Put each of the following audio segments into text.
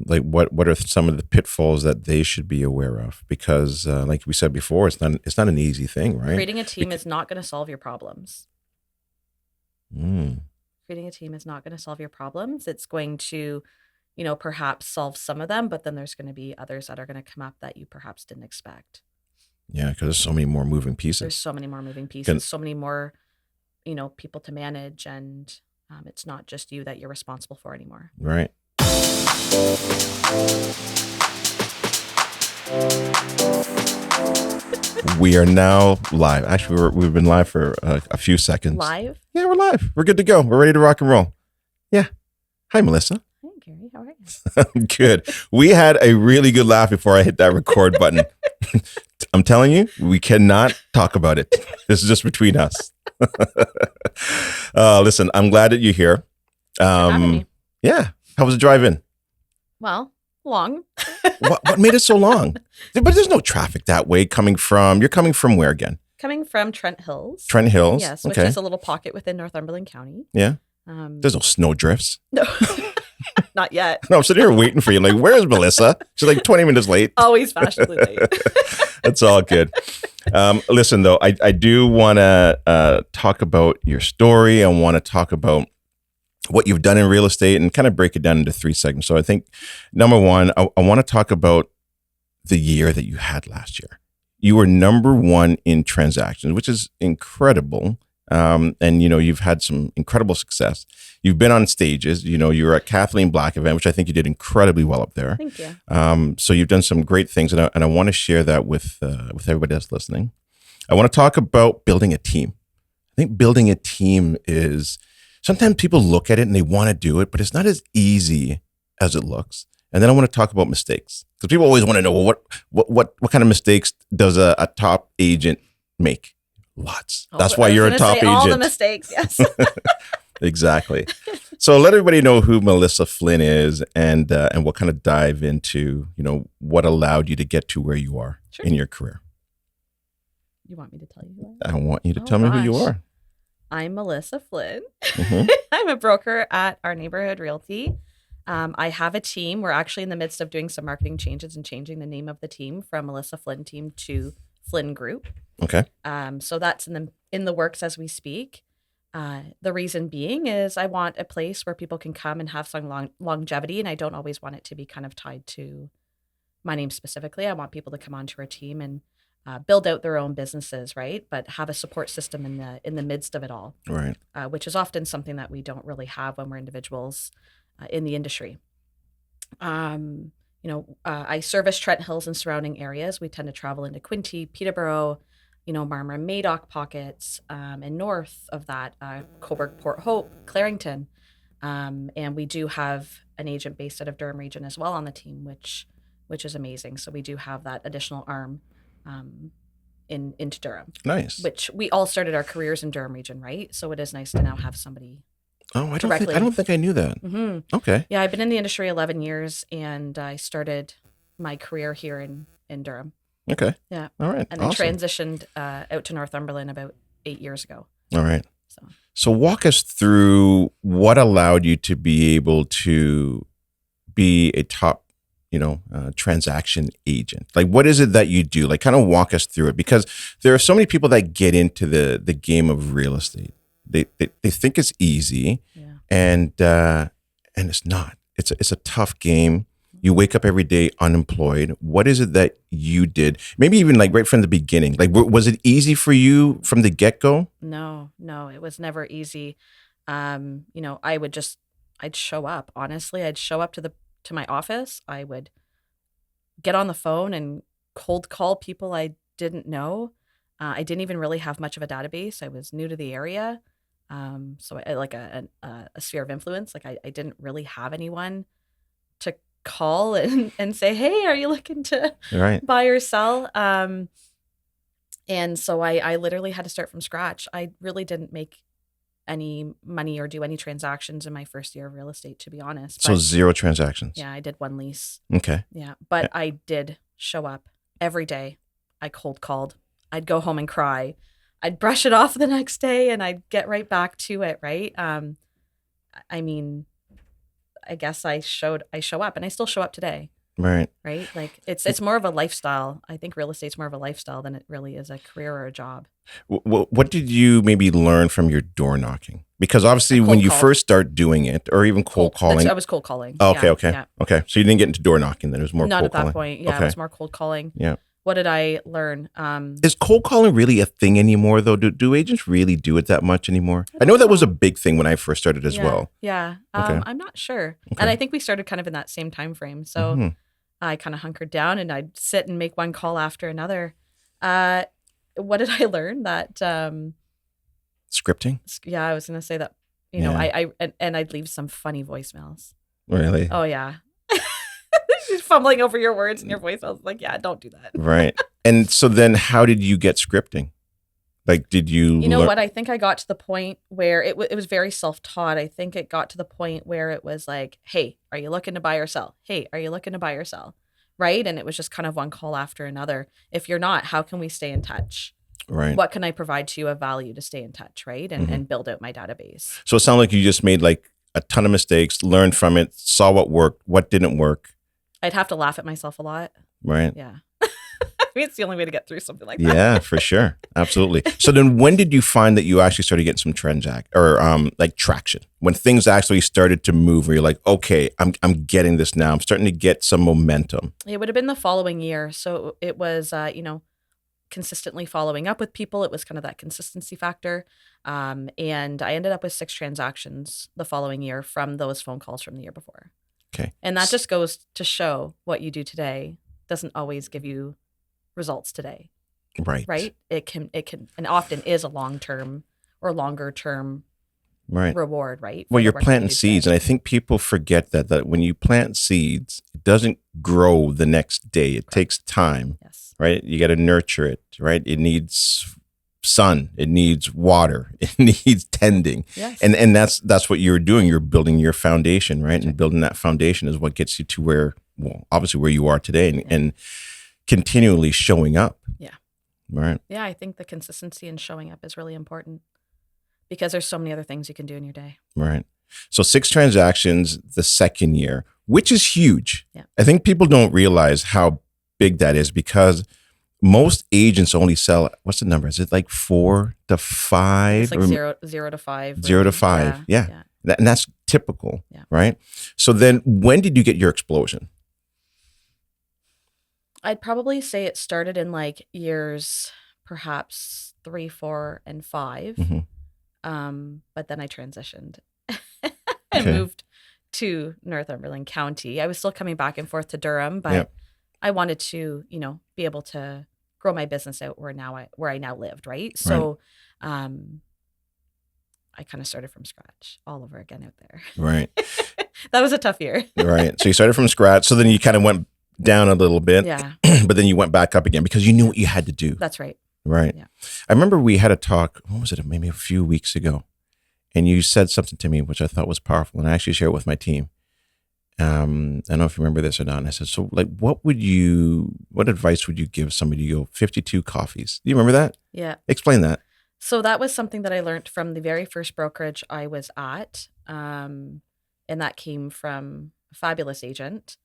like what are some of the pitfalls that they should be aware of? Because like we said before, it's not an easy thing, right? Creating a team is not going to solve your problems. Mm. Creating a team is not going to solve your problems. It's going to, perhaps solve some of them, but then there's going to be others that are going to come up that you perhaps didn't expect. Yeah, because there's so many more moving pieces. There's so many more moving pieces, so many more, people to manage, and it's not just you that you're responsible for anymore. Right. We are now live. Actually, we've been live for a few seconds. Live? Yeah, we're live. We're good to go. We're ready to rock and roll. Yeah. Hi, Melissa. Hi, Gary. How are you? I'm good. We had a really good laugh before I hit that record button. I'm telling you, we cannot talk about it. This is just between us. Listen, I'm glad that you're here. Having me. Yeah. How was the drive-in? Well, long. What made it so long? But there's no traffic that way you're coming from where again? Coming from Trent Hills. Trent Hills. Yes, which is a little pocket within Northumberland County. Yeah. There's no snow drifts. No, not yet. No, I'm sitting here waiting for you. Like, where's Melissa? She's like 20 minutes late. Always fashionably late. That's all good. Listen, though, I do want to talk about your story. I want to talk about what you've done in real estate and kind of break it down into 3 segments. So I think, number one, I want to talk about the year that you had last year. You were number 1 in transactions, which is incredible. And, you've had some incredible success. You've been on stages. You were at Kathleen Black event, which I think you did incredibly well up there. Thank you. So you've done some great things, and I want to share that with everybody that's listening. I want to talk about building a team. I think building a team is, sometimes people look at it and they want to do it, but it's not as easy as it looks. And then I want to talk about mistakes, because people always want to know, well, what kind of mistakes does a top agent make? Lots. That's why you're a top agent. All the mistakes, yes. Exactly. So let everybody know who Melissa Flynn is, and we'll kind of dive into, what allowed you to get to where you are in your career. You want me to tell you who I am? I want you to tell me who you are. I'm Melissa Flynn. Mm-hmm. I'm a broker at our neighborhood realty. I have a team. We're actually in the midst of doing some marketing changes and changing the name of the team from Melissa Flynn Team to Flynn Group. Okay. So that's in the works as we speak. The reason being is I want a place where people can come and have some longevity, and I don't always want it to be kind of tied to my name specifically. I want people to come onto our team and build out their own businesses, right? But have a support system in the midst of it all, right? Which is often something that we don't really have when we're individuals in the industry. I service Trent Hills and surrounding areas. We tend to travel into Quinte, Peterborough, Marmora, Madoc pockets, and north of that, Cobourg, Port Hope, Clarington. And we do have an agent based out of Durham region as well on the team, which is amazing. So we do have that additional arm into Durham. Nice. Which we all started our careers in Durham region, right? So it is nice to now have somebody. Oh, I don't think I knew that. Mm-hmm. Okay. Yeah, I've been in the industry 11 years, and I started my career here in Durham. Okay. Yeah. All right. And awesome. I transitioned out to Northumberland about 8 years ago. All right. So walk us through what allowed you to be able to be a top, transaction agent. Like, what is it that you do? Like, kind of walk us through it, because there are so many people that get into the game of real estate. They think it's easy, and it's not. It's a tough game. You wake up every day unemployed. What is it that you did? Maybe even like right from the beginning. Like, was it easy for you from the get-go? No, it was never easy. I'd show up. Honestly, I'd show up to my office. I would get on the phone and cold call people I didn't know. I didn't even really have much of a database. I was new to the area. So I like a sphere of influence. Like I didn't really have anyone to call and say, hey, are you looking to buy or sell? And so I literally had to start from scratch. I really didn't make any money or do any transactions in my first year of real estate, to be honest. So 0 transactions. Yeah, I did 1 lease. Okay. Yeah, but I did show up every day. I cold called. I'd go home and cry. I'd brush it off the next day and I'd get right back to it, right? I guess I show up, and I still show up today. Right. Right. Like it's more of a lifestyle. I think real estate's more of a lifestyle than it really is a career or a job. What did you maybe learn from your door knocking? Because obviously when you first start doing it, or even cold calling. I was cold calling. Oh, okay. Okay. So you didn't get into door knocking then. It was more not cold at that calling. point. Yeah. Okay. It was more cold calling. Yeah. What did I learn? Is cold calling really a thing anymore, though? Do agents really do it that much anymore? I know that was a big thing when I first started as well. Yeah. Okay. I'm not sure. Okay. And I think we started kind of in that same time frame. So I kind of hunkered down and I'd sit and make one call after another. What did I learn? That scripting? Yeah, I was going to say that, you know, and I'd leave some funny voicemails. Really? Oh, yeah. Just fumbling over your words and your voicemails. Like, yeah, don't do that. Right. And so then how did you get scripting? Like, did you... You know what? I think I got to the point where it was very self-taught. I think it got to the point where it was like, hey, are you looking to buy or sell? Hey, are you looking to buy or sell? Right? And it was just kind of one call after another. If you're not, how can we stay in touch? Right. What can I provide to you of value to stay in touch, right? And build out my database. So it sounded like you just made like a ton of mistakes, learned from it, saw what worked, what didn't work. I'd have to laugh at myself a lot. Right. Yeah. I mean, it's the only way to get through something like that. Yeah, for sure. Absolutely. So then when did you find that you actually started getting some traction? When things actually started to move, where you're like, okay, I'm getting this now. I'm starting to get some momentum. It would have been the following year. So it was, consistently following up with people. It was kind of that consistency factor. And I ended up with 6 transactions the following year from those phone calls from the year before. Okay. And that just goes to show what you do today doesn't always give you results today. Right. Right. It can, and often is a long-term or longer term reward, right? Well, you're planting seeds. And I think people forget that when you plant seeds, it doesn't grow the next day. It takes time. Yes. Right. You got to nurture it. Right. It needs sun. It needs water. It needs tending. Yes. And that's what you're doing. You're building your foundation, right? And building that foundation is what gets you to where you are today and continually showing up. Yeah. Right. Yeah. I think the consistency and showing up is really important because there's so many other things you can do in your day. Right. So 6 transactions the second year, which is huge. Yeah. I think people don't realize how big that is because most agents only sell, what's the number? Is it like 4 to 5? It's like 0 to 5. 0 to 5. Yeah. And that's typical. Yeah. Right. So then when did you get your explosion? I'd probably say it started in like years, perhaps 3, 4, and 5. But then I transitioned and moved to Northumberland County. I was still coming back and forth to Durham, but I wanted to, be able to grow my business out where I now lived, right? So I kind of started from scratch all over again out there. Right. That was a tough year. Right. So you started from scratch. So then you kind of went down a little bit. Yeah. But then you went back up again because you knew what you had to do. That's right. Right. Yeah. I remember we had a talk, what was it, maybe a few weeks ago. And you said something to me, which I thought was powerful. And I actually shared it with my team. I don't know if you remember this or not. And I said, so like, what advice would you give somebody to go 52 coffees? Do you remember that? Yeah. Explain that. So that was something that I learned from the very first brokerage I was at. And that came from a fabulous agent.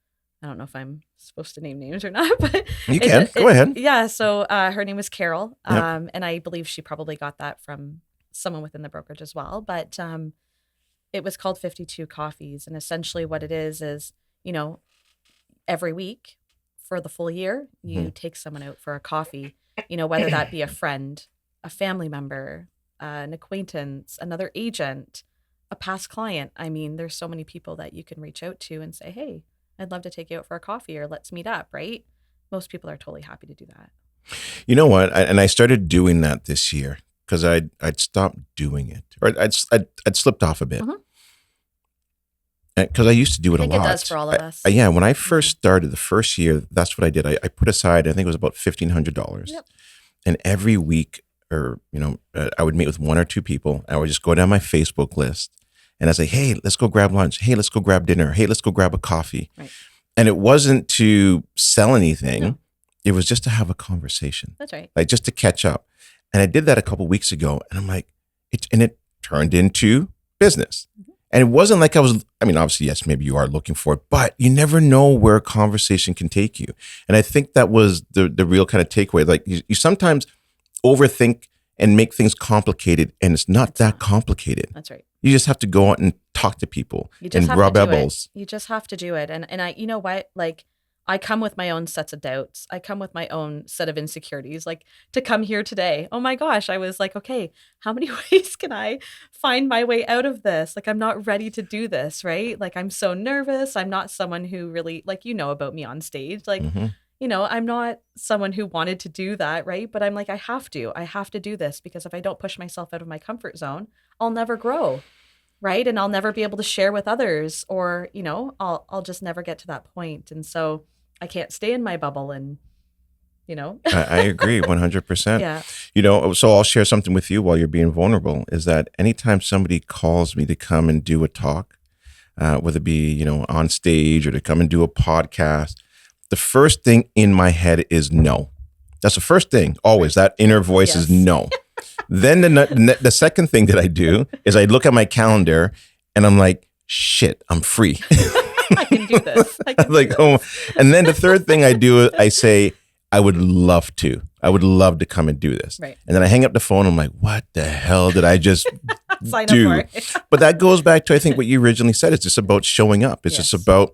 I don't know if I'm supposed to name names or not, but you can. Go ahead. Yeah. So her name was Carol. Yep. And I believe she probably got that from someone within the brokerage as well. But it was called 52 Coffees. And essentially what it is, every week for the full year, you take someone out for a coffee, whether that be a friend, a family member, an acquaintance, another agent, a past client. I mean, there's so many people that you can reach out to and say, hey, I'd love to take you out for a coffee or let's meet up, right? Most people are totally happy to do that. You know what? I started doing that this year because I'd stopped doing it, or I'd slipped off a bit. Because I used to do it a lot. It does for all of us. When I first started the first year, that's what I did. I put aside, I think it was about $1,500. Yep. And every week, I would meet with 1 or 2 people. I would just go down my Facebook list and I'd say, hey, let's go grab lunch. Hey, let's go grab dinner. Hey, let's go grab a coffee. Right. And it wasn't to sell anything. No. It was just to have a conversation. That's right. Like just to catch up. And I did that a couple of weeks ago and I'm like, it turned into business. And it wasn't like I mean, obviously, yes, maybe you are looking for it, but you never know where a conversation can take you. And I think that was the real kind of takeaway. Like you sometimes overthink and make things complicated, and it's not that complicated. That's right. You just have to go out and talk to people and rub elbows. You just have to do it. And I, you know what, like, I come with my own sets of doubts. I come with my own set of insecurities. Like, to come here today, oh my gosh, I was like, okay, how many ways can I find my way out of this? Like, I'm not ready to do this, right? Like, I'm so nervous. I'm not someone who really, like, you know about me on stage. Like, you know, I'm not someone who wanted to do that, right? But I'm like, I have to do this, because if I don't push myself out of my comfort zone, I'll never grow, right? And I'll never be able to share with others, or, you know, I'll just never get to that point. And so I can't stay in my bubble, and, you know. I agree 100%. Yeah. You know, so I'll share something with you while you're being vulnerable, is that anytime somebody calls me to come and do a talk, whether it be, you know, on stage or to come and do a podcast, the first thing in my head is no. That's the first thing. Always. That inner voice is no. Then the second thing that I do is I look at my calendar and I'm like, shit, I'm free. I can do this. Oh, and then the third thing I do is I say, I would love to come and do this. Right. And then I hang up the phone. I'm like, what the hell did I just Sign do? up for it. But that goes back to, I think, what you originally said. It's just about showing up. It's just about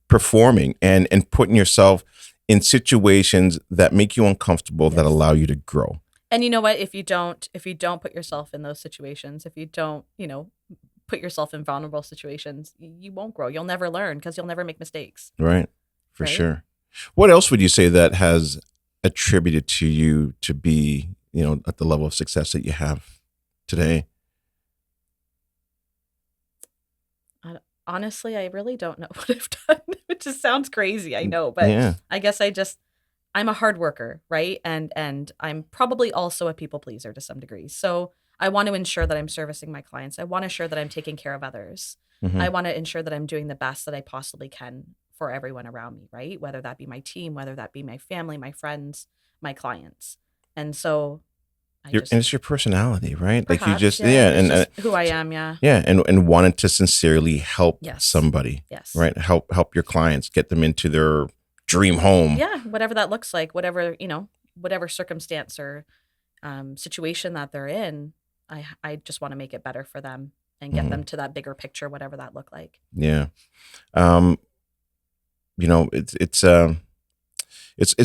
performing and putting yourself in situations that make you uncomfortable, that allow you to grow. And you know what? If you don't put yourself in those situations, if you don't, you know, put yourself in vulnerable situations, you won't grow. You'll never learn, because you'll never make mistakes. Right. For Right? sure. What else would you say that has attributed to you to be, you know, at the level of success that you have today? Honestly, I really don't know what I've done. It just sounds crazy, I know, but I guess I'm a hard worker, right? And I'm probably also a people pleaser to some degree. So I want to ensure that I'm servicing my clients. I want to ensure that I'm taking care of others. I want to ensure that I'm doing the best that I possibly can for everyone around me, right? Whether that be my team, whether that be my family, my friends, my clients. And so And it's your personality, right? Perhaps, like you just, and just who I am, yeah. Yeah, and wanted to sincerely help Yes. somebody, Yes. right? Help your clients, get them into their dream home. Yeah, whatever that looks like, whatever, you know, whatever circumstance or situation that they're in, I just want to make it better for them and get them to that bigger picture, whatever that look like. Yeah. You know, it's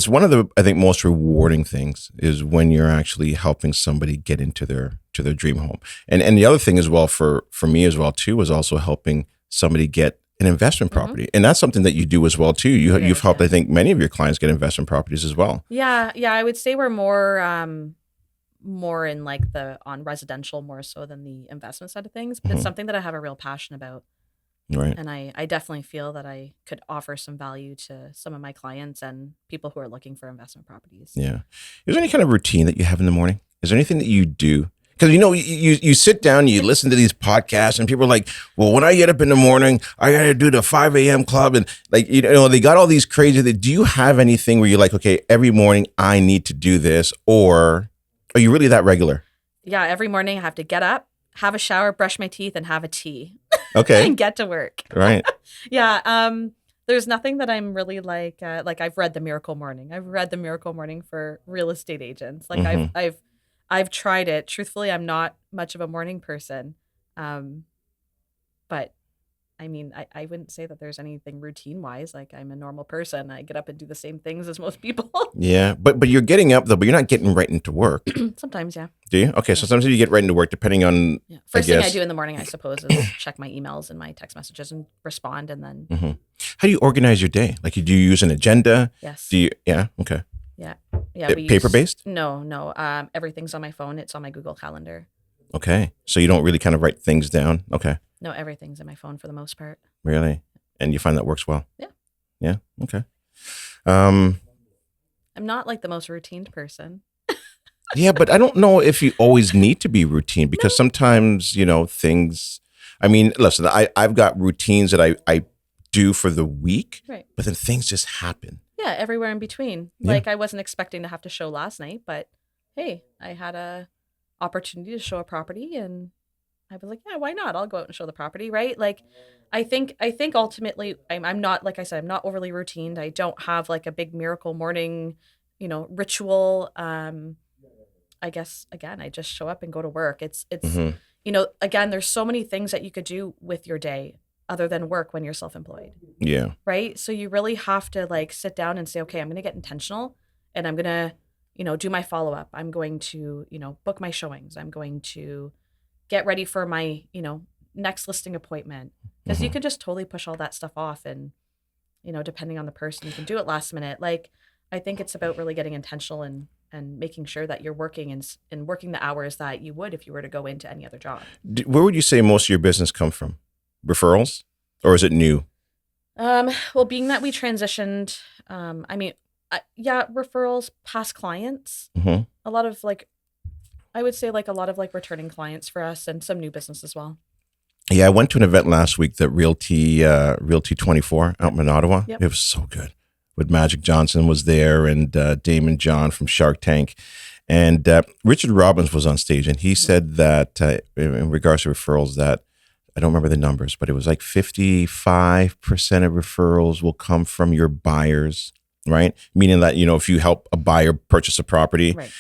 one of the, I think, most rewarding things is when you're actually helping somebody get into their dream home. And the other thing as well for me as well too was also helping somebody get an investment property. And that's something that you do as well too. You've helped, I think, many of your clients get investment properties as well. Yeah, I would say we're more in like on residential more so than the investment side of things, but it's something that I have a real passion about. Right. And I definitely feel that I could offer some value to some of my clients and people who are looking for investment properties. Yeah. Is there any kind of routine that you have in the morning? Is there anything that you do? Because, you know, you sit down, you listen to these podcasts, and people are like, well, when I get up in the morning, I got to do the 5 a.m. club. And, like, you know, they got all these crazy things. Do you have anything where you're like, okay, every morning I need to do this? Or are you really that regular? Yeah, every morning I have to get up, have a shower, brush my teeth, and have a tea. Okay. And get to work. Right. Yeah. There's nothing that I'm really like I've read The Miracle Morning. I've read The Miracle Morning for real estate agents. Like I've tried it. Truthfully, I'm not much of a morning person. But I mean, I wouldn't say that there's anything routine wise. Like, I'm a normal person. I get up and do the same things as most people. Yeah. But you're getting up though, but you're not getting right into work. Sometimes, yeah. Do you? Okay. So sometimes you get right into work depending on, First thing I do in the morning, I suppose, is check my emails and my text messages and respond. And then. How do you organize your day? Like, do you use an agenda? Yes. Do you? Yeah. Okay. Yeah. Paper-based? No. Everything's on my phone. It's on my Google Calendar. Okay. So you don't really kind of write things down? Okay. No, everything's in my phone for the most part. Really? And you find that works well? Yeah. Yeah? Okay. I'm not like the most routine person. Yeah, but I don't know if you always need to be routine, because sometimes, you know, things, I mean, listen, I've got routines that I do for the week, right? But then things just happen. Yeah, everywhere in between. Yeah. Like, I wasn't expecting to have to show last night, but hey, I had a opportunity to show a property, and I was like, yeah, why not? I'll go out and show the property, right? Like, I think ultimately, I'm not, like I said, I'm not overly routined. I don't have like a big miracle morning, ritual. I guess again, I just show up and go to work. It's Hmm. again, there's so many things that you could do with your day other than work when you're self-employed, Yeah. right? So you really have to like sit down and say, okay, I'm going to get intentional and I'm going to, do my follow-up. I'm going to, book my showings. I'm going to get ready for my, next listing appointment. Because you Hmm. can just totally push all that stuff off and, depending on the person, you can do it last minute. Like I think it's about really getting intentional and making sure that you're working and working the hours that you would if you were to go into any other job. Where would you say most of your business come from? Referrals, or is it new? Well, being that we transitioned, I mean, yeah, referrals, past clients, Hmm. a lot of like, I would say like a lot of like returning clients for us and some new business as well. Yeah, I went to an event last week that Realty 24 out Yep. in Ottawa. Yep. It was so good. With Magic Johnson was there and Damon John from Shark Tank. And Richard Robbins was on stage, and he Mhm. said that in regards to referrals, that I don't remember the numbers, but it was like 55% of referrals will come from your buyers, right? Meaning that, if you help a buyer purchase a property, Right.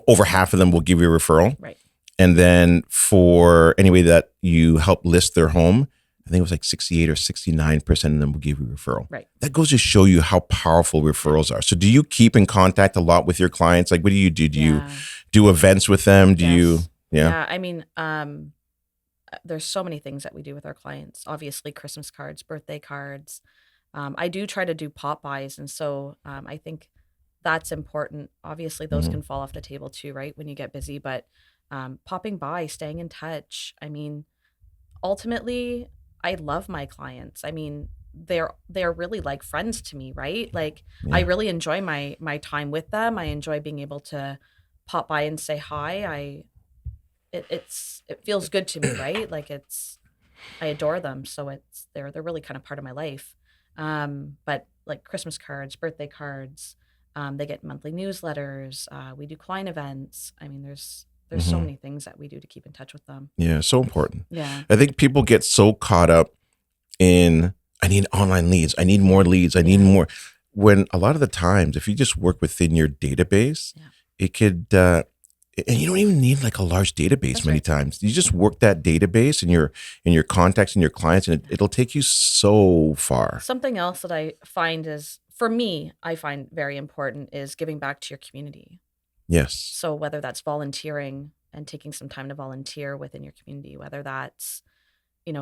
over half of them will give you a referral. Right. And then for anybody that you help list their home, I think it was like 68 or 69% of them will give you a referral. Right. That goes to show you how powerful referrals are. So do you keep in contact a lot with your clients? Like, what do you do? Do you Yeah. do events with them? Do you, Yes. yeah. Yeah. I mean, there's so many things that we do with our clients. Obviously, Christmas cards, birthday cards. I do try to do pop buys, and so I think that's important. Obviously, those Hmm. can fall off the table too, right? When you get busy, but popping by, staying in touch. I mean, ultimately, I love my clients. I mean, they're really like friends to me, right? Like I Yeah. really enjoy my time with them. I enjoy being able to pop by and say hi. It feels good to me, right? Like I adore them, so they're really kind of part of my life. But like Christmas cards, birthday cards, they get monthly newsletters. We do client events. I mean, there's so Hmm. many things that we do to keep in touch with them. Yeah. So important. Yeah, I think people get so caught up in, I need online leads. I need more leads. I need yeah, more. When a lot of the times, if you just work within your database, yeah. it could, and you don't even need like a large database That's many right. times. You just work that database and your contacts and your clients, and it'll take you so far. Something else that I find is for me, I find very important is giving back to your community. Yes. So whether that's volunteering and taking some time to volunteer within your community, whether that's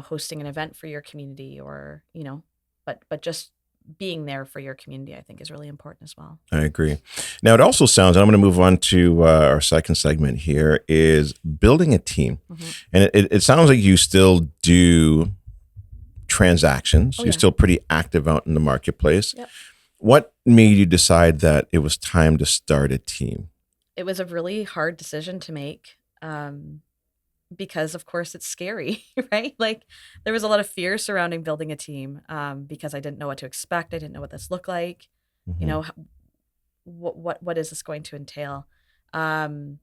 hosting an event for your community or, but just being there for your community, I think is really important as well. I agree. Now, it also sounds, and I'm going to move on to our second segment here, is building a team. Hmm. And it sounds like you still do transactions. Oh You're yeah. still pretty active out in the marketplace. Yep. What made you decide that it was time to start a team? It was a really hard decision to make. Because of course it's scary, right? Like there was a lot of fear surrounding building a team because I didn't know what to expect. I didn't know what this looked like. You Hmm. know, what is this going to entail? Um,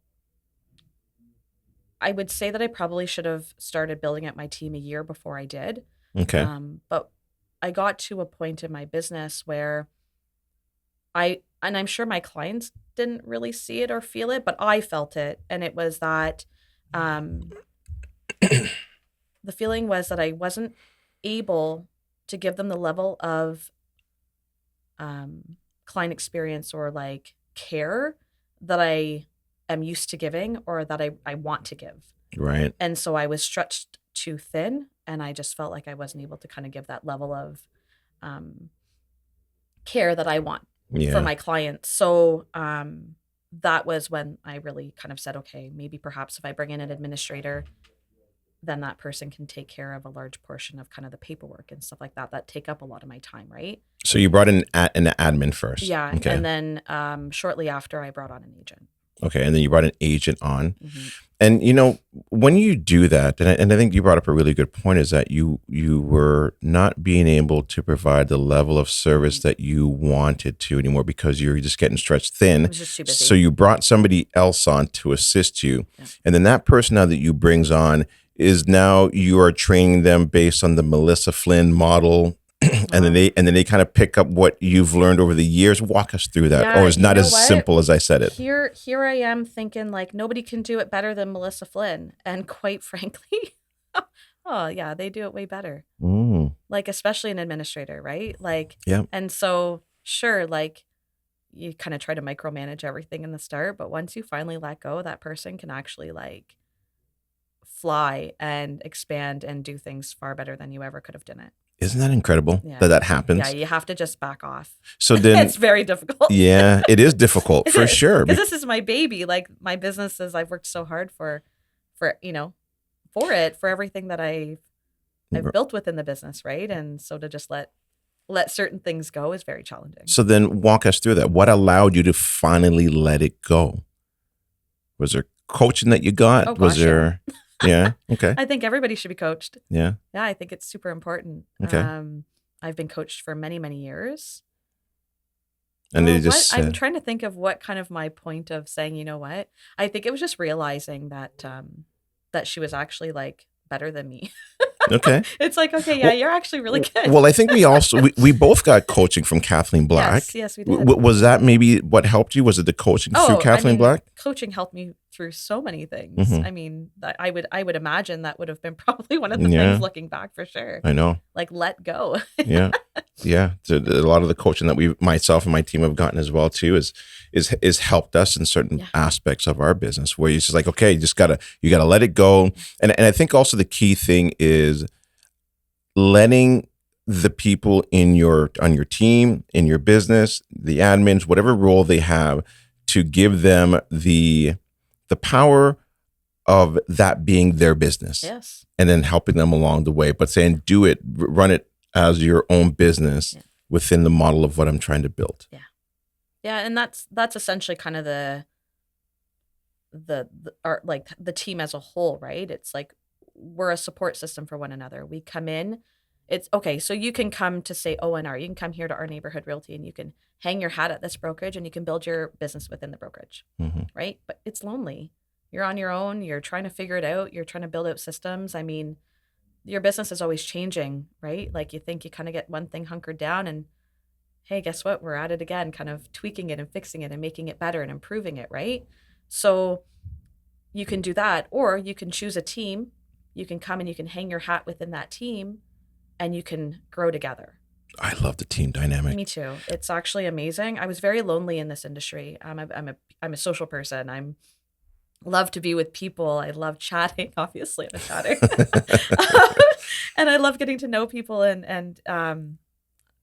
I would say that I probably should have started building up my team a year before I did. Okay. But I got to a point in my business where and I'm sure my clients didn't really see it or feel it, but I felt it. And it was that um, the feeling was that I wasn't able to give them the level of client experience or like care that I am used to giving or that I want to give. Right. And so I was stretched too thin and I just felt like I wasn't able to kind of give that level of um, care that I want for Yeah. my clients. So that was when I really kind of said, okay, maybe perhaps if I bring in an administrator, then that person can take care of a large portion of kind of the paperwork and stuff like that that take up a lot of my time, right? So you brought in an admin first. Yeah, Okay. and then shortly after I brought on an agent. Okay. And then you brought an agent on. Mm-hmm. And when you do that, and I think you brought up a really good point, is that you were not being able to provide the level of service that you wanted to anymore because you're just getting stretched I thin. was just too So busy. you brought somebody else on to assist you, Yeah. and then that person now that you brings on is now you are training them based on the Melissa Flynn model. And then they kind of pick up what you've learned over the years. Walk us through that, or Yeah, is you not know as what? simple as I said it. Here I am thinking like nobody can do it better than Melissa Flynn. And quite frankly, oh yeah, they do it way better. Mm, Like especially an administrator, right? Like, yeah. and so sure, like you kind of try to micromanage everything in the start, but once you finally let go, that person can actually like fly and expand and do things far better than you ever could have done it. Isn't that incredible Yeah. that Yeah, happens? you have to just back off. So then, It's very difficult. yeah, it is difficult It for is. sure. Because this is my baby. Like my business is I've worked so hard for for everything that I've built within the business, right? And so to just let certain things go is very challenging. So then walk us through that. What allowed you to finally let it go? Was there coaching that you got? Oh Was gosh, yeah. there, yeah. Okay. I think everybody should be coached. Yeah. Yeah, I think it's super important. Okay. I've been coached for many, many years. And they just I'm said, trying to think of what kind of my point of saying, you know what? I think it was just realizing that that she was actually like better than me. okay. It's like, okay, yeah, Well, you're actually really good. Well, I think we both got coaching from Kathleen Black. Yes, we did. Was that maybe what helped you? Was it the coaching through Kathleen Black? Coaching helped me through so many things. Mhm. I mean, I would imagine that would have been probably one of the Yeah. things looking back for sure. I know. Like let go. Yeah. Yeah. So a lot of the coaching that myself and my team have gotten as well too is helped us in certain Yeah. aspects of our business where you're just like, okay, you gotta let it go. And I think also the key thing is letting the people on your team, in your business, the admins, whatever role they have, to give them the power of that being their business. Yes. And then helping them along the way, but saying, do it, run it as your own business within the model of what I'm trying to build. Yeah. Yeah. And that's essentially kind of the like the team as a whole, right? It's like we're a support system for one another. We come in, it's okay. So you can come to say ONR, you can come here to our neighborhood realty and you can hang your hat at this brokerage and you can build your business within the brokerage, right? But it's lonely. You're on your own. You're trying to figure it out. You're trying to build out systems. I mean, your business is always changing, right? Like you think you kind of get one thing hunkered down and hey, guess what? We're at it again, kind of tweaking it and fixing it and making it better and improving it, right? So you can do that, or you can choose a team. You can come and you can hang your hat within that team and you can grow together. I love the team dynamic. Me too. It's actually amazing. I was very lonely in this industry. I'm a social person. I'm love to be with people. I love chatting. Obviously, I'm a chatter, and I love getting to know people. And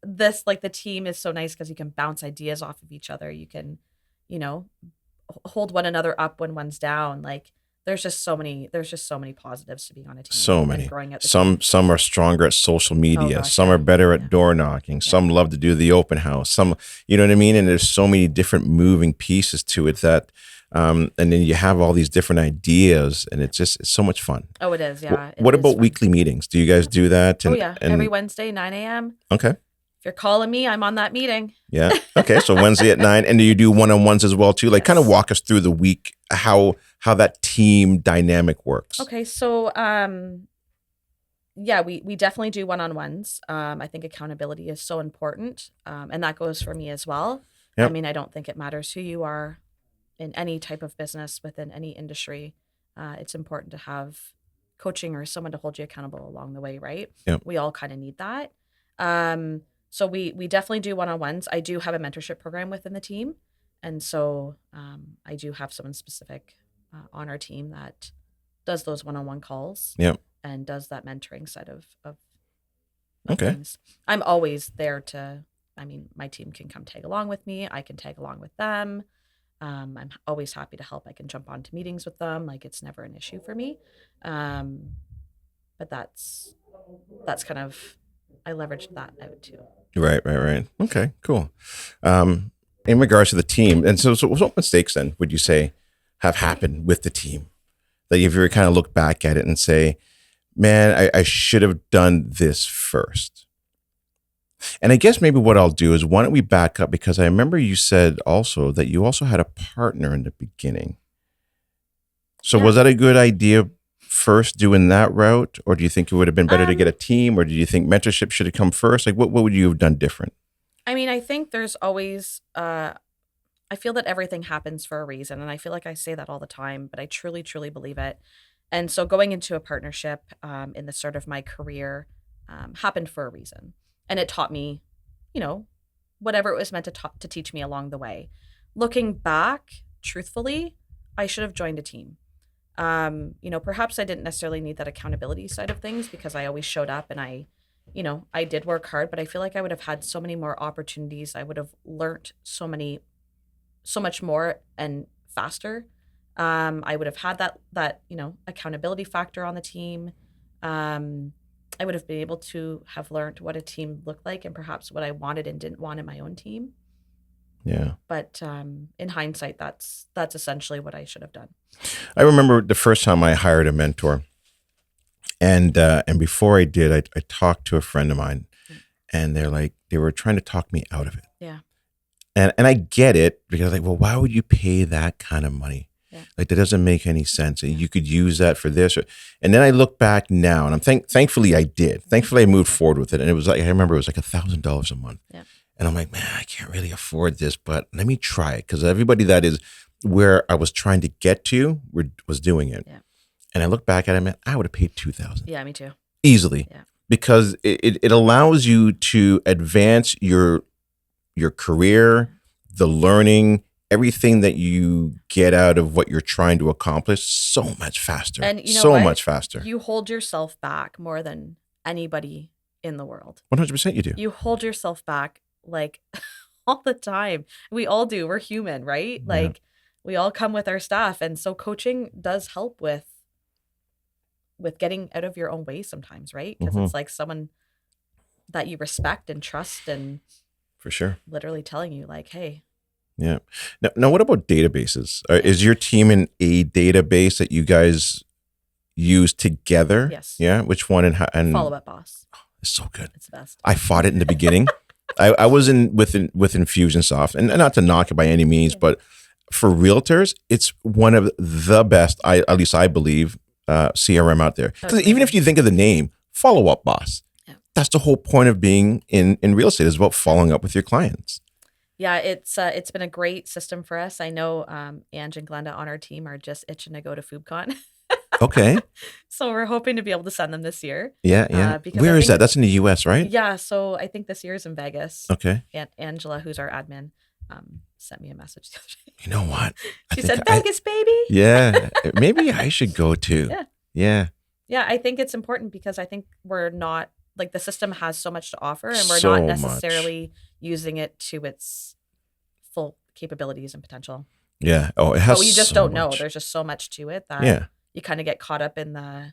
this like the team is so nice because you can bounce ideas off of each other. You can, hold one another up when one's down. Like there's just so many positives to being on a team. So many. And growing at the some team. some are stronger at social media. gosh, some yeah. are better at Yeah. door knocking. Yeah. Some love to do the open house. Some, you know what I mean? And there's so many different moving pieces to it that, and then you have all these different ideas, and it's so much fun. Oh, it is. Yeah. What It is about fun. weekly meetings? Do you guys do that? Oh yeah, every Wednesday, 9 a.m. Okay. If you're calling me, I'm on that meeting. Yeah. Okay. So Wednesday at 9, and do you do one-on-ones as well too? Like, kind of Yes. walk us through the week, how that team dynamic works. Okay, so yeah, we definitely do one-on-ones. I think accountability is so important, and that goes for me as well. Yep. I mean, I don't think it matters who you are in any type of business within any industry. It's important to have coaching or someone to hold you accountable along the way, right? Yep. We all kind of need that. So we definitely do one-on-ones. I do have a mentorship program within the team, and so I do have someone specific on our team that does those one-on-one calls. Yep. And does that mentoring side of Okay. things. I'm always there I mean, my team can come tag along with me. I can tag along with them. I'm always happy to help. I can jump onto meetings with them. Like it's never an issue for me. But that's kind of, I leveraged that out too. Right. Okay, cool. In regards to the team, and so what mistakes then would you say have happened with the team that if you were kind of look back at it and say, man, I should have done this first? And I guess maybe what I'll do is why don't we back up, because I remember you said also that you also had a partner in the beginning. So Yeah. was that a good idea first doing that route? Or do you think it would have been better to get a team? Or do you think mentorship should have come first? Like what would you have done different? I mean, I think there's always, I feel that everything happens for a reason. And I feel like I say that all the time, but I truly, truly believe it. And so going into a partnership in the start of my career happened for a reason. And it taught me, you know, whatever it was meant to teach me along the way. Looking back, truthfully, I should have joined a team. Perhaps I didn't necessarily need that accountability side of things because I always showed up and I did work hard, but I feel like I would have had so many more opportunities. I would have learned so much more and faster. I would have had that accountability factor on the team. I would have been able to have learned what a team looked like and perhaps what I wanted and didn't want in my own team. Yeah. But in hindsight, that's essentially what I should have done. I remember the first time I hired a mentor, and before I did, I talked to a friend of mine, and they were trying to talk me out of it. Yeah. And I get it, because like, well, why would you pay that kind of money? Yeah. Like that doesn't make any sense. And you could use that for this. And then I look back now, and thankfully I did. Thankfully I moved forward with it. And it was like, I remember it was like $1,000 a month. Yeah. And I'm like, man, I can't really afford this, but let me try it. Because everybody that is where I was trying to get to was doing it. Yeah. And I look back at it, man, I would have paid $2,000. Yeah, me too. Easily. Yeah. Because it allows you to advance your career, the learning, everything that you get out of what you're trying to accomplish so much faster. And you know so what? much faster. You hold yourself back more than anybody in the world. 100% you do. You hold yourself back like all the time. We all do. We're human, right? Yeah. Like we all come with our stuff. And so coaching does help with getting out of your own way sometimes, right? Because it's like someone that you respect and trust and for sure, literally telling you like, hey. Yeah. Now what about databases? Is your team in a database that you guys use together? Yes. Yeah. Which one and Follow Up Boss. Oh, it's so good. It's the best. I fought it in the beginning. I was with Infusionsoft, and not to knock it by any means, but for realtors, it's one of the best. At least I believe CRM out there. Because even if you think of the name, Follow Up Boss, that's the whole point of being in real estate, is about following up with your clients. Yeah, it's been a great system for us. I know Ange and Glenda on our team are just itching to go to FoodCon. Okay. So we're hoping to be able to send them this year. Yeah. Where is that? That's in the US, right? Yeah. So I think this year is in Vegas. Okay. And Angela, who's our admin, sent me a message the other day. You know what? She said, Vegas, baby. Yeah. Maybe I should go too. Yeah. Yeah. I think it's important because I think we're not, like, the system has so much to offer and we're So not necessarily using it to its full capabilities and potential. Yeah. Oh, it has. But we just so don't know. much. There's just so much to it that you kind of get caught up in the,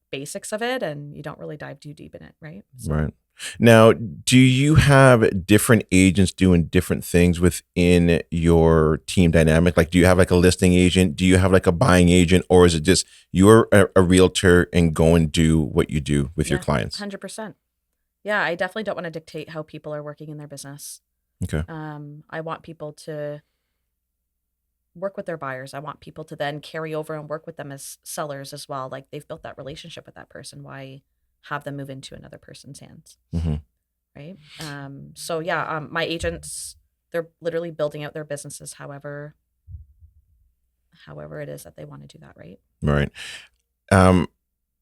basics of it and you don't really dive too deep in it, right? So. Right. Now, do you have different agents doing different things within your team dynamic? Like, do you have like a listing agent? Do you have like a buying agent? Or is it just you're a realtor and go and do what you do with your clients? 100%. Yeah, I definitely don't want to dictate how people are working in their business. Okay. I want people to work with their buyers. I want people to then carry over and work with them as sellers as well. Like, they've built that relationship with that person. Why have them move into another person's hands? Mm-hmm. Right. So yeah, my agents, they're literally building out their businesses however it is that they want to do that. Right. Right.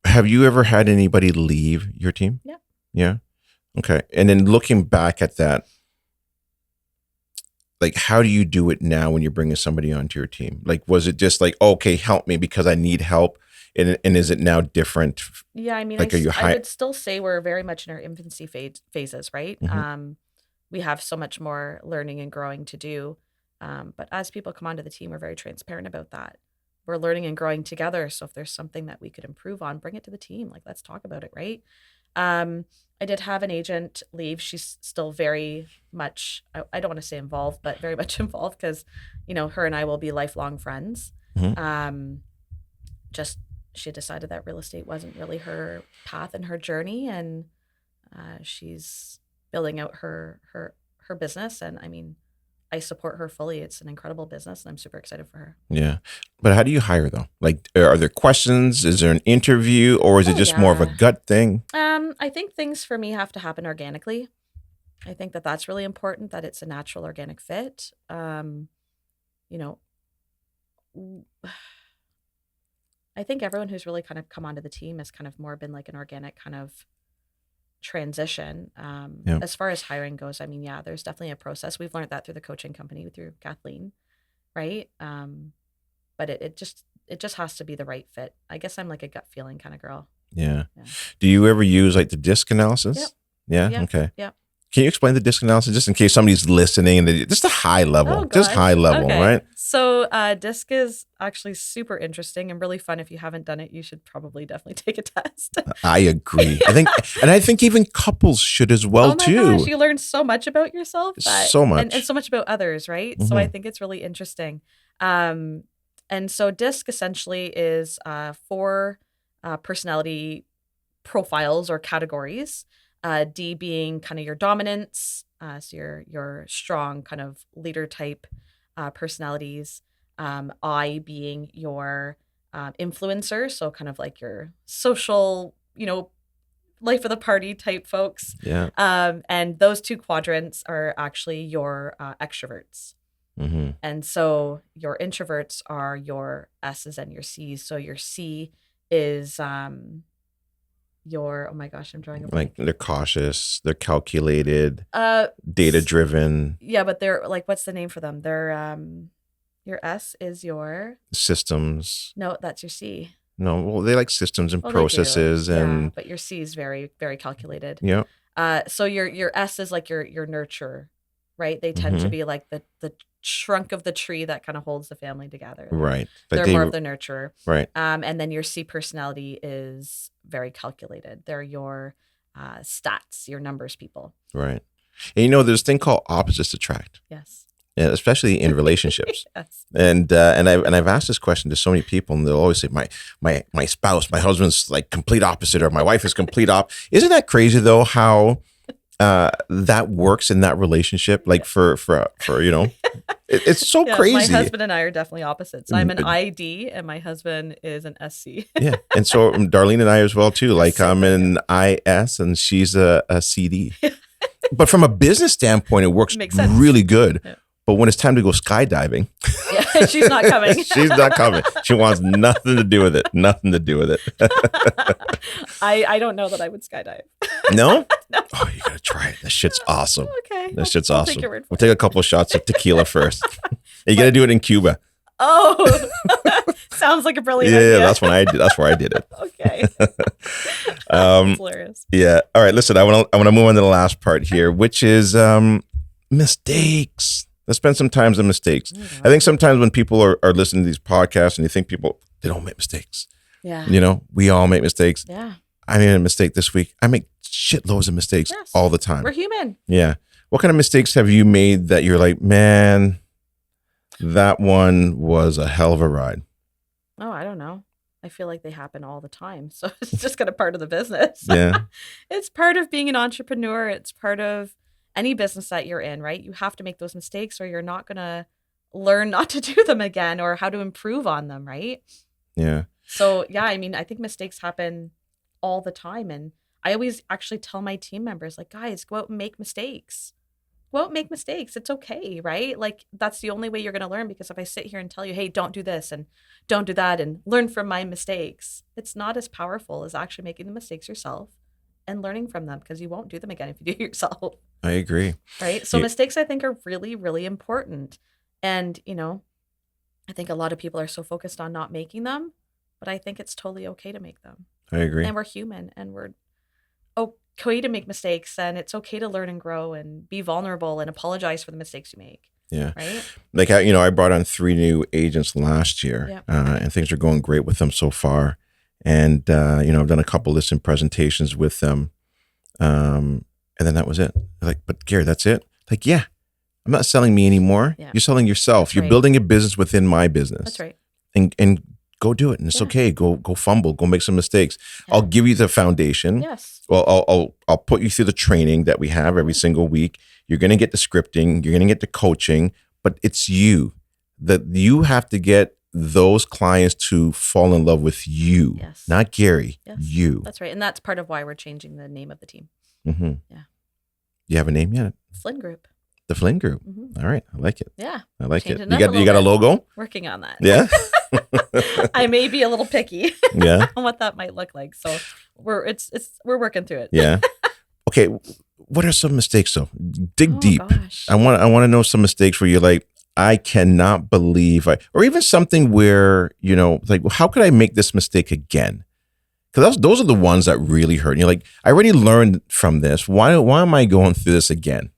Have you ever had anybody leave your team? Yeah. Yeah. Okay. And then looking back at that, like, how do you do it now when you're bringing somebody onto your team? Like, was it just like, okay, help me because I need help? And is it now different? Yeah, I mean, like, I would still say we're very much in our infancy phases, right? Mm-hmm. We have so much more learning and growing to do. But as people come onto the team, we're very transparent about that. We're learning and growing together. So if there's something that we could improve on, bring it to the team. Like, let's talk about it, right? I did have an agent leave. She's still very much, I don't want to say involved, but very much involved because, her and I will be lifelong friends. Mhm. Just she decided that real estate wasn't really her path and her journey, and she's building out her business. And I mean, I support her fully. It's an incredible business, and I'm super excited for her. Yeah. But how do you hire though? Like, are there questions? Is there an interview, or is it just more of a gut thing? I think things for me have to happen organically. I think that that's really important, that it's a natural organic fit. You know, I think everyone who's really kind of come onto the team has kind of more been like an organic kind of transition. Yeah. As far as hiring goes, I mean, yeah, there's definitely a process. We've learned that through the coaching company through Kathleen, right? But it just has to be the right fit. I guess I'm like a gut feeling kind of girl. Yeah. Yeah. Do you ever use like the DISC analysis? Yep. Yeah. Yep. Okay. Yep. Can you explain the DISC analysis just in case somebody's listening and just a high level, Oh, just gosh. high level, Okay. right? So DISC is actually super interesting and really fun. If you haven't done it, you should probably definitely take a test. I agree. I think even couples should as well Oh my too. gosh, you learn so much about yourself. So much. And so much about others, right? So I think it's really interesting. And so DISC essentially is 4 personality profiles or categories. D being kind of your dominance, so your strong kind of leader type personalities. I being your influencer, so kind of like your social, life of the party type folks. Yeah. And those 2 quadrants are actually your extroverts. Mm-hmm. And so your introverts are your S's and your C's. So your C is oh my gosh, I'm drawing a blank. Like they're cautious, they're calculated, data driven. Yeah, but they're like, what's the name for them? They're your S is your systems. No, that's your C. No, well, they like systems and Well, processes, and but your C is very, very calculated. yeah. So your S is like your nurture, right? They tend to be like the trunk of the tree that kind of holds the family together. Right. They're more of the nurturer. Right. And then your C personality is very calculated. They're your stats, your numbers people. Right. And there's a thing called opposites attract. Yes. Yeah, especially in relationships. Yes. And I've asked this question to so many people, and they'll always say, my spouse, my husband's like complete opposite, or my wife is complete Isn't that crazy though? How that works in that relationship, like for it's so crazy. My husband and I are definitely opposites. I'm an ID and my husband is an SC. Yeah. And so Darlene and I as well too. Like I'm an IS and she's a CD. But from a business standpoint, it works really good. Yeah. But when it's time to go skydiving, yeah, she's not coming. She's not coming. She wants nothing to do with it. Nothing to do with it. I don't know that I would skydive. No? No. Oh, you gotta try it. That shit's awesome. Okay. That shit's awesome. We'll take a couple of shots of tequila first. You gotta do it in Cuba. Oh, sounds like a brilliant idea. Yeah, that's when I did. That's where I did it. Okay. That's hilarious. Yeah. All right. Listen, I want to move on to the last part here, which is mistakes. Let's spend some time on mistakes. I think sometimes when people are listening to these podcasts and you think they don't make mistakes. Yeah. We all make mistakes. Yeah. I made a mistake this week. I make shitloads of mistakes all the time. We're human. Yeah. What kind of mistakes have you made that you're like, man, that one was a hell of a ride? Oh, I don't know. I feel like they happen all the time. So it's just kind of part of the business. Yeah. It's part of being an entrepreneur. It's part of any business that you're in, right? You have to make those mistakes or you're not going to learn not to do them again or how to improve on them, right? Yeah. So, yeah, I mean, I think mistakes happen all the time. And I always actually tell my team members, like, guys, go out and make mistakes. Go out and make mistakes. It's okay, right? Like, that's the only way you're going to learn, because if I sit here and tell you, hey, don't do this and don't do that and learn from my mistakes, it's not as powerful as actually making the mistakes yourself and learning from them, because you won't do them again if you do it yourself. I agree. Right? So mistakes, I think, are really, really important. And, I think a lot of people are so focused on not making them, but I think it's totally okay to make them. I agree. And we're human and we're okay to make mistakes, and it's okay to learn and grow and be vulnerable and apologize for the mistakes you make. Yeah. Right? Like, I brought on 3 new agents last year. Yep. And things are going great with them so far. And, I've done a couple listing presentations with them. And then that was it. Like, but Gary, that's it. Like, yeah, I'm not selling me anymore. Yeah. You're selling yourself. That's You're right. building a business within my business. That's right. And go do it. And it's Yeah. okay. Go fumble. Go make some mistakes. Yeah. I'll give you the foundation. Yes. Well, I'll put you through the training that we have every single week. You're going to get the scripting. You're going to get the coaching. But it's you. That you have to get those clients to fall in love with you, Yes. not Gary. Yes. You. That's right. And that's part of why we're changing the name of the team. Mm-hmm. Yeah. You have a name yet? Flynn Group. The Flynn Group. Mm-hmm. All right, I like it. Yeah. I like it. Changing it up You got a bit. logo? Working on that. Yeah. I may be a little picky. Yeah. On what that might look like. So we're working through it. Yeah. Okay. What are some mistakes though? Dig deep. Gosh. I want to know some mistakes where you're like, I cannot believe or even something where, like, how could I make this mistake again? Because those are the ones that really hurt. And you're like, I already learned from this. Why am I going through this again?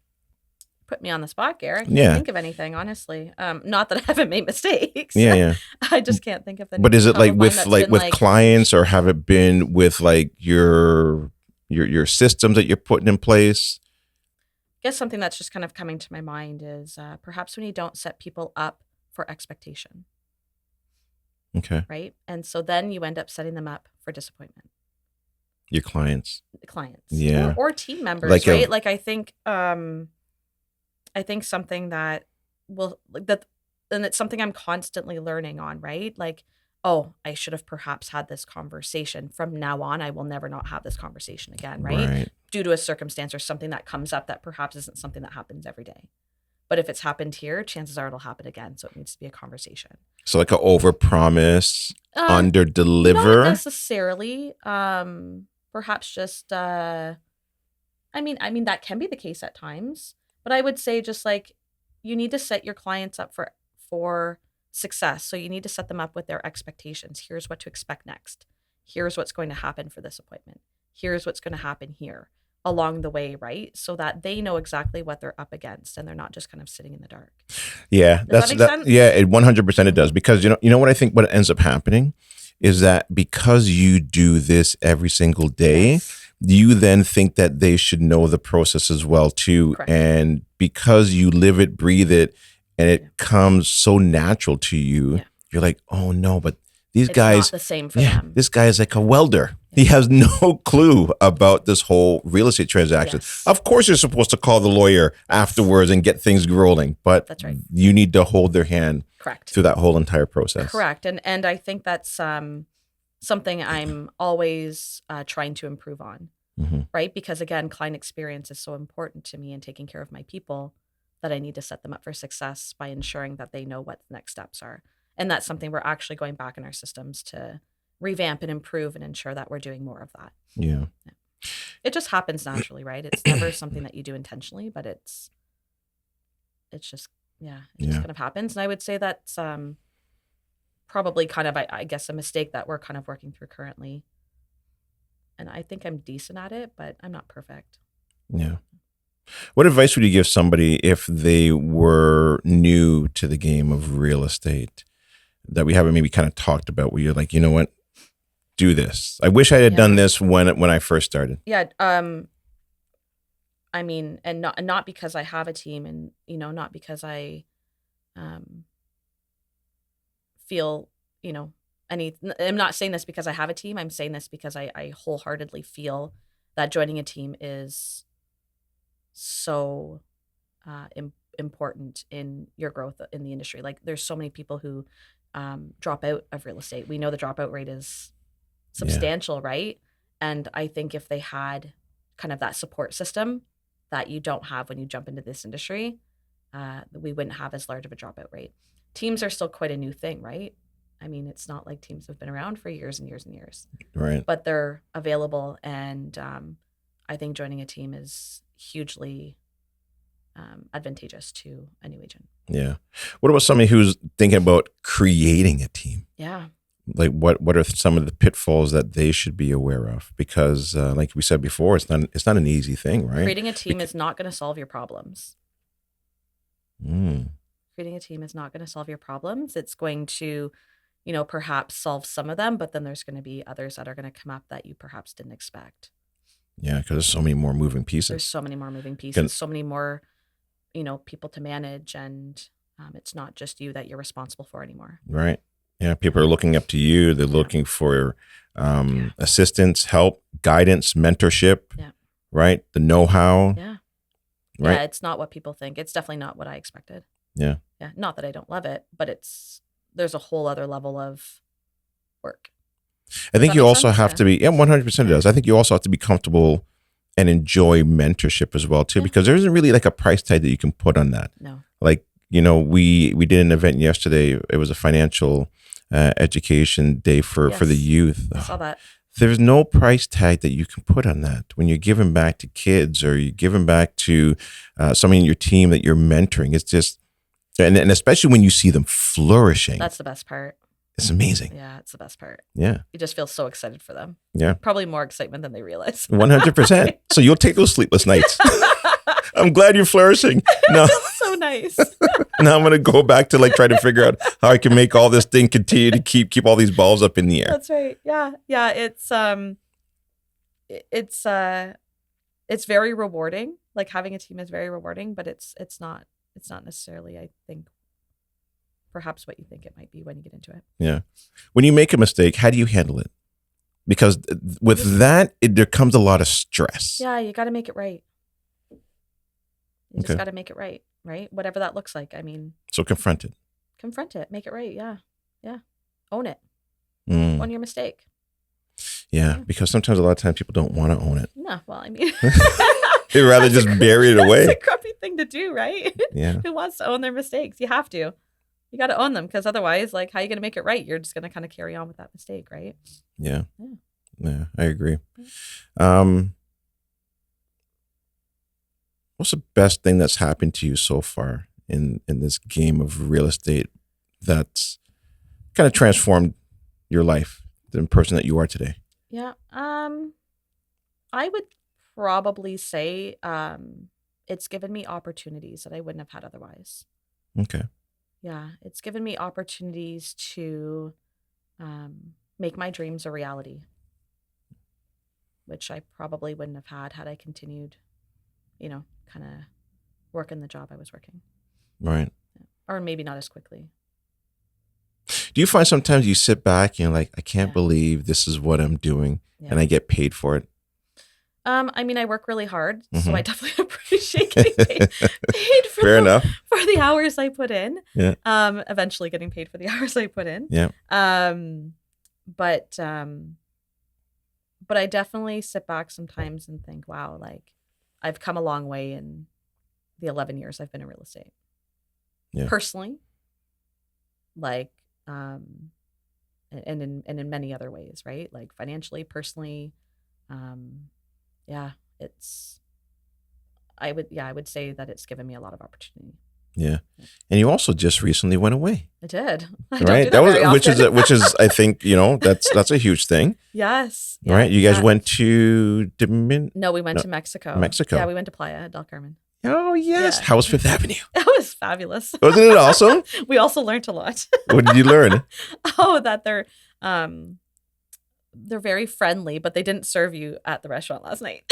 Put me on the spot, Gary. I can't think of anything, honestly. Not that I haven't made mistakes. Yeah. I just can't think of anything. But is it like with clients, or have it been with like your systems that you're putting in place? I guess something that's just kind of coming to my mind is perhaps when you don't set people up for expectation. Okay. Right? And so then you end up setting them up for disappointment. Your clients. The clients. Yeah. Or team members, right? Like I think something that and it's something I'm constantly learning on, right? Like, oh, I should have perhaps had this conversation. From now on, I will never not have this conversation again, right? Due to a circumstance or something that comes up that perhaps isn't something that happens every day. But if it's happened here, chances are it'll happen again. So it needs to be a conversation. So like a overpromise, under-deliver? Not necessarily. Perhaps just, I mean, that can be the case at times. But I would say just like you need to set your clients up for success. So you need to set them up with their expectations. Here's what to expect next. Here's what's going to happen for this appointment. Here's what's going to happen here along the way, right? So that they know exactly what they're up against and they're not just kind of sitting in the dark. Yeah. Does that make sense? Yeah, 100% it does. Because you know what I think what ends up happening is that because you do this every single day, yes, you then think that they should know the process as well too. Correct. And because you live it, breathe it, and it comes so natural to you, you're like, oh no, but these guys, not the same for them. This guy is like a welder. He has no clue about this whole real estate transaction. Yes. Of course, you're supposed to call the lawyer afterwards and get things rolling, but that's right. You need to hold their hand correct through that whole entire process. Correct. And I think that's something I'm always trying to improve on, mm-hmm. right? Because again, client experience is so important to me and taking care of my people that I need to set them up for success by ensuring that they know what the next steps are. And that's something we're actually going back in our systems to revamp and improve and ensure that we're doing more of that. Yeah. It just happens naturally, right? It's never something that you do intentionally, but it's just, just kind of happens. And I would say that's probably kind of, I guess, a mistake that we're kind of working through currently. And I think I'm decent at it, but I'm not perfect. Yeah. What advice would you give somebody if they were new to the game of real estate that we haven't maybe kind of talked about, where you're like, you know what, do this. I wish I had done this when I first started. Yeah. I mean, and not because I have a team, and not because I feel I'm not saying this because I have a team. I'm saying this because I wholeheartedly feel that joining a team is so important in your growth in the industry. Like, there's so many people who drop out of real estate. We know the dropout rate is substantial, right? And I think if they had kind of that support system that you don't have when you jump into this industry, we wouldn't have as large of a dropout rate. Teams are still quite a new thing, right? I mean, it's not like teams have been around for years and years and years. Right. But they're available, and I think joining a team is hugely advantageous to a new agent. Yeah. What about somebody who's thinking about creating a team? Yeah. Like what are some of the pitfalls that they should be aware of? Because like we said before, it's not an easy thing, right? Creating a team is not going to solve your problems. Creating a team is not going to solve your problems. It's going to, perhaps solve some of them, but then there's going to be others that are going to come up that you perhaps didn't expect. Yeah, because there's so many more moving There's pieces. so many more moving Can- pieces, so many more, people to manage, and it's not just you that you're responsible for anymore. Right. Yeah, people are looking up to you. They're looking for assistance, help, guidance, mentorship. Yeah. Right. The know-how. Yeah. Right. Yeah, it's not what people think. It's definitely not what I expected. Yeah. Yeah. Not that I don't love it, but there's a whole other level of work. I think that you make also sense? have Yeah. to be, 100% it Yeah. does. I think you also have to be comfortable and enjoy mentorship as well too, Yeah. because there isn't really like a price tag that you can put on that. No. Like, we did an event yesterday. It was a financial education day for the Yes. youth. I saw that. There's no price tag that you can put on that when you're giving back to kids or you're giving back to somebody in your team that you're mentoring. It's just, and especially when you see them flourishing, That's the best part. it's amazing. Yeah, it's the best part. Yeah. You just feel so excited for them. Yeah. Probably more excitement than they realize. 100%. So you'll take those sleepless nights. I'm glad you're flourishing. No, So nice. now I'm going to go back to like try to figure out how I can make all this thing continue to keep all these balls up in the air. That's right. Yeah. Yeah. It's very rewarding. Like having a team is very rewarding, but it's not necessarily, I think, perhaps what you think it might be when you get into it. Yeah. When you make a mistake, how do you handle it? Because with that, there comes a lot of stress. Yeah, you got to make it right. You just Okay. got to make it right, right? Whatever that looks like. I mean, So confront it. confront it, make it right. Yeah. Yeah. Own it. Mm. Own your mistake. Yeah, because sometimes a lot of times people don't want to own it. No, well, I mean, They'd rather just bury it away. It's a crappy thing to do, right? Yeah. Who wants to own their mistakes? You have to. You got to own them, because otherwise, like, how are you going to make it right? You're just going to kind of carry on with that mistake, right? Yeah. Yeah. Yeah, I agree. What's the best thing that's happened to you so far in this game of real estate that's kind of transformed your life, the person that you are today? Yeah. I would probably say it's given me opportunities that I wouldn't have had otherwise. Okay. Yeah, it's given me opportunities to make my dreams a reality, which I probably wouldn't have had I continued, kind of working the job I was working. Right. Or maybe not as quickly. Do you find sometimes you sit back and you're like, I can't Yeah. believe this is what I'm doing Yeah. and I get paid for it? I mean, I work really hard, so Mhm. I definitely appreciate getting paid for Fair enough. for the hours I put in. Yeah. Eventually getting paid for the hours I put in. Yeah. But I definitely sit back sometimes and think, wow, like I've come a long way in the 11 years I've been in real estate. Yeah. Personally, like, and in many other ways, right? Like financially, personally, yeah, I would say that it's given me a lot of opportunity. Yeah. And you also just recently went away. I did. I don't Right. do that very which often. is I think, that's a huge thing. Yes. Yeah, Right. You guys yeah. went to No, we went No, to Mexico. Mexico. Yeah, we went to Playa del Carmen. Oh yes. Yeah. How was Fifth Avenue? That was fabulous. Wasn't it awesome? We also learned a lot. What did you learn? Oh, that they're very friendly, but they didn't serve you at the restaurant last night.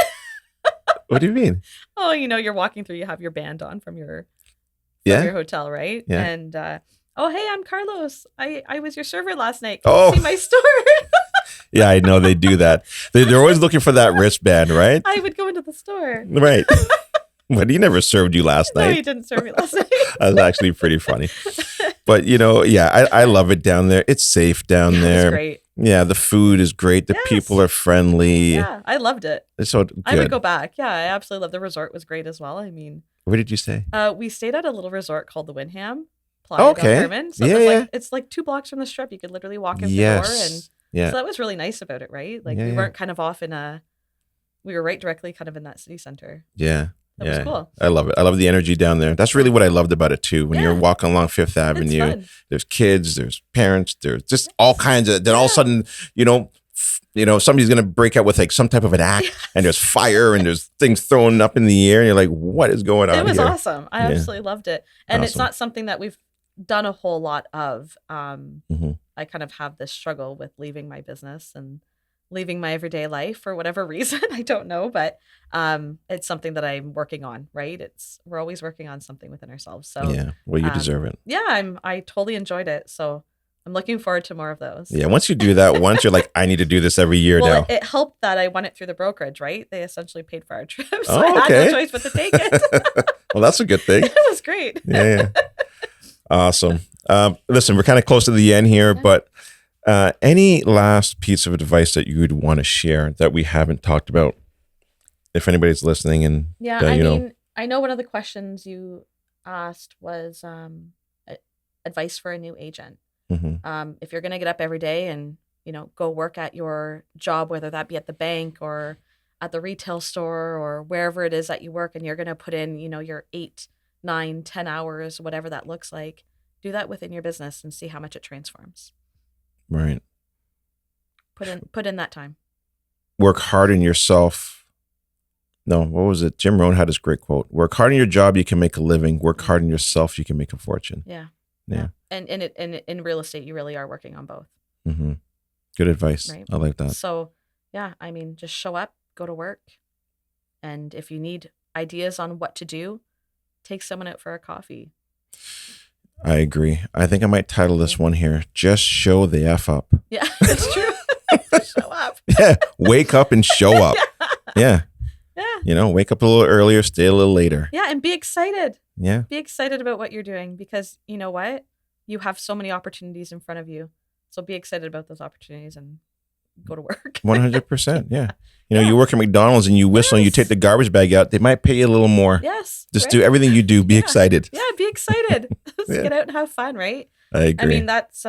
What do you mean? Oh, you're walking through, you have your band on from your Yeah. hotel, right? Yeah. And oh, hey, I'm Carlos. I was your server last night. Can Oh. you see my store? Yeah, I know they do that. They're always looking for that wristband, right? I would go into the store. Right. But he never served you last No, he night. didn't serve me last night. That was actually pretty funny. But yeah, I love it down there. It's safe down It was there. great. Yeah, the food is great. The Yes. people are friendly. Yeah, I loved it. It's so good. I would go back. Yeah, I absolutely loved the resort. Was great as well. I mean, Where did you stay? we stayed at a little resort called the Windham, Playa Okay. del Carmen. So Yeah. it's like 2 blocks from the strip. You could literally walk in the door, Yes. and Yeah. so that was really nice about it, right? Like Yeah, we yeah. weren't kind of off we were right directly kind of in that city center. Yeah. That Yeah. was cool. I love it. I love the energy down there. That's really what I loved about it too. When you're Yeah. walking along Fifth Avenue, It's fun. there's kids, there's parents, there's just all kinds of. Then all of a sudden, somebody's gonna break out with like some type of an act, and there's fire and there's things thrown up in the air, and you're like, "What is going on It was here?" awesome. I Yeah. absolutely loved it. And it's Awesome. not something that we've done a whole lot of. Mhm. I kind of have this struggle with leaving my business and leaving my everyday life for whatever reason. I don't know, but it's something that I'm working on, right? We're always working on something within ourselves. So Yeah. Well, you deserve it. yeah, I totally enjoyed it. So I'm looking forward to more of those. Yeah. Once you do that, once you're like, I need to do this every year Well, now. it helped that I won it through the brokerage, right? They essentially paid for our trip. So Oh, I had okay. no choice but to take it. Well, that's a good thing. It was great. Yeah. Awesome. Listen, we're kind of close to the end here, Yeah. but any last piece of advice that you would want to share that we haven't talked about, if anybody's listening? And Yeah, I know one of the questions you asked was advice for a new agent. If you're going to get up every day and, go work at your job, whether that be at the bank or at the retail store or wherever it is that you work, and you're going to put in, your 8, 9, 10 hours, whatever that looks like, do that within your business and see how much it transforms. Right. Put in that time. Work hard in yourself. No, what was it? Jim Rohn had this great quote: "Work hard in your job, you can make a living. Work hard in yourself, you can make a fortune." Yeah. Yeah. And in real estate, you really are working on both. Mm-hmm. Good advice. Right. I like that. So yeah, just show up, go to work. And if you need ideas on what to do, take someone out for a coffee. I agree. I think I might title this one here, "Just Show the F Up." Yeah, that's true. Show up. Yeah. Wake up and show up. Yeah. Yeah. Wake up a little earlier, stay a little later. Yeah. And be excited. Yeah. Be excited about what you're doing, because you know what? You have so many opportunities in front of you. So be excited about those opportunities and go to work. 100%. Yeah. You work at McDonald's and you whistle and you take the garbage bag out. They might pay you a little more. Yes. Just do everything you do. Be excited. Yeah. Be excited. Let's get out and have fun, right? I agree. That's,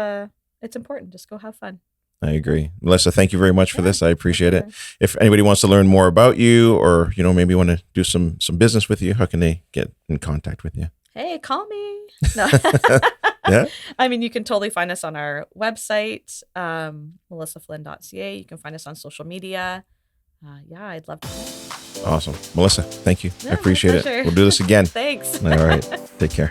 it's important. Just go have fun. I agree. Melissa, thank you very much for this. I appreciate it. Sure. If anybody wants to learn more about you, or, maybe want to do some business with you, how can they get in contact with you? Hey, call me. No. Yeah. You can totally find us on our website, melissaflynn.ca. You can find us on social media. I'd love to. Awesome. Melissa, thank you. Yeah, I appreciate my it. pleasure. We'll do this again. Thanks. All right. Take care.